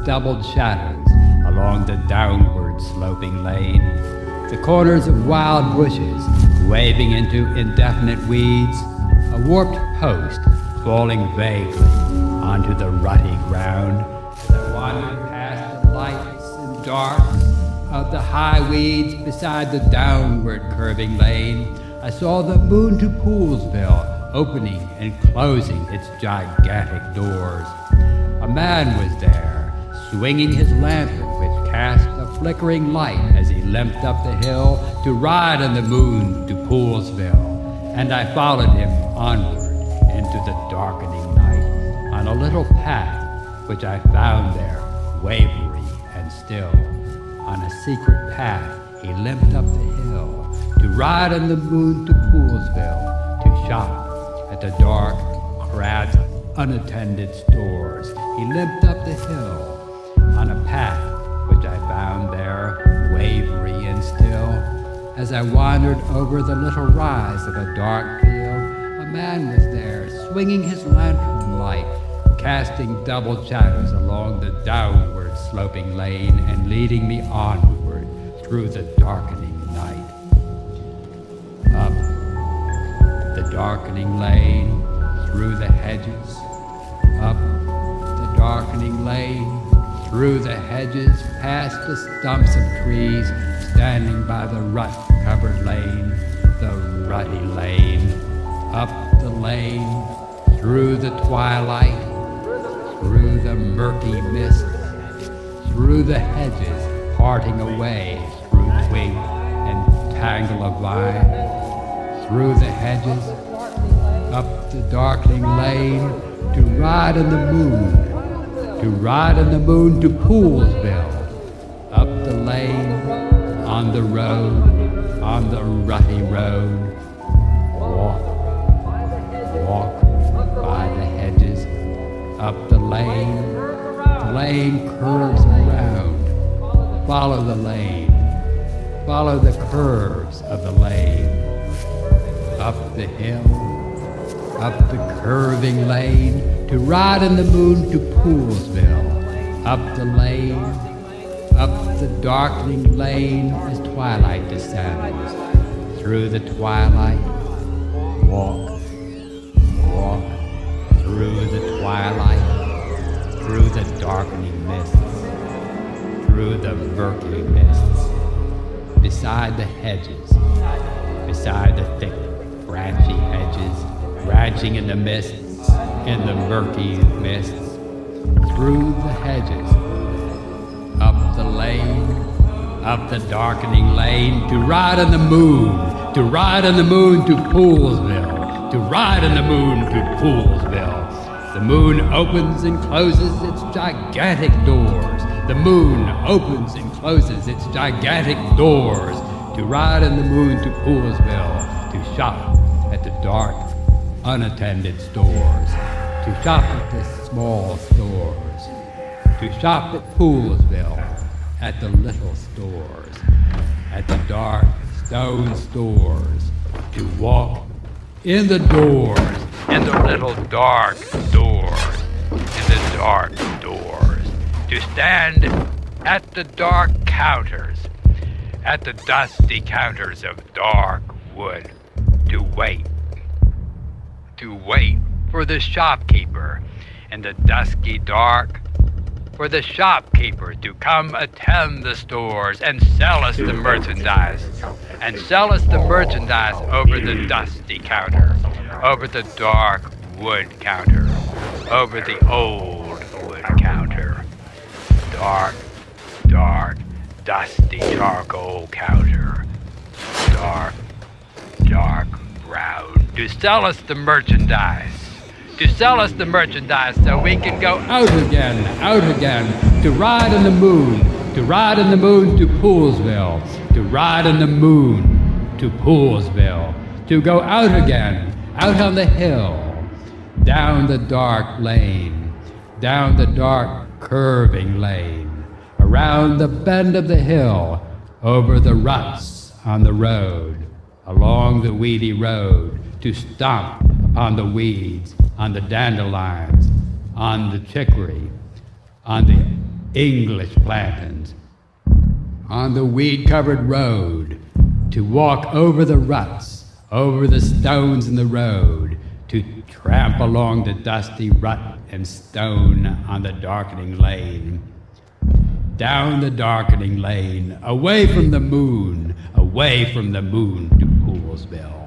doubled shadows along the downward sloping lane. The corners of wild bushes waving into indefinite weeds, a warped post falling vaguely onto the rutty ground. As I wandered past the lights and darks of the high weeds beside the downward curving lane, I saw the moon to Poolsville opening and closing its gigantic doors. A man was there, swinging his lantern, which cast a flickering light as he limped up the hill to ride on the moon to Poolsville, and I followed him onward into the darkening night on a little path which I found there, wavery and still. On a secret path he limped up the hill to ride on the moon to Poolsville, to shop at the dark, crabbed, unattended stores. He limped up the hill on a path which I found there, wavery and still. As I wandered over the little rise of a dark field, a man was there, swinging his lantern light, casting double shadows along the downward sloping lane and leading me onward through the darkening night. Up the darkening lane, through the hedges, up the darkening lane, through the hedges, past the stumps of trees, standing by the rut-covered lane, the rutty lane, up the lane, through the twilight, through the murky mist, through the hedges, parting away through twig and tangle of vine, through the hedges, up the darkening lane, to ride on the moon, to ride on the moon to Poolsville, up the lane, on the road, on the rutty road, walk by the hedges, up the lane curves around, follow the lane, follow the curves of the lane, up the hill, up the curving lane, to ride on the moon to Poolsville, up the lane, up the darkening lane as twilight descends, through the twilight, walk, through the twilight, through the darkening mists, through the murky mists, beside the hedges, beside the thick, branchy hedges, branching in the mists, in the murky mists, through the hedges, up the lane, up the darkening lane, to ride on the moon, to ride on the moon to Poolsville, to ride on the moon to Poolsville. The moon opens and closes its gigantic doors. The moon opens and closes its gigantic doors, to ride on the moon to Poolsville, to shop at the dark, unattended stores, to shop at the small stores, to shop at Poolsville, at the little stores, at the dark stone stores, to walk in the doors, in the little dark doors, in the dark doors, to stand at the dark counters, at the dusty counters of dark wood, to wait for the shopkeeper in the dusky dark, for the shopkeeper to come attend the stores and sell us the merchandise, and sell us the merchandise over the dusty counter, over the dark wood counter, over the old wood counter, dark, dusty charcoal counter, dark brown, to sell us the merchandise, so we can go out again, to ride on the moon, to Poolsville, to ride on the moon to Poolsville, to go out again, out on the hill, down the dark lane, down the dark curving lane, around the bend of the hill, over the ruts on the road, along the weedy road, to stomp upon the weeds, on the dandelions, on the chicory, on the English plantains. On the weed-covered road, to walk over the ruts, over the stones in the road, to tramp along the dusty rut and stone on the darkening lane. Down the darkening lane, away from the moon to Poolsville.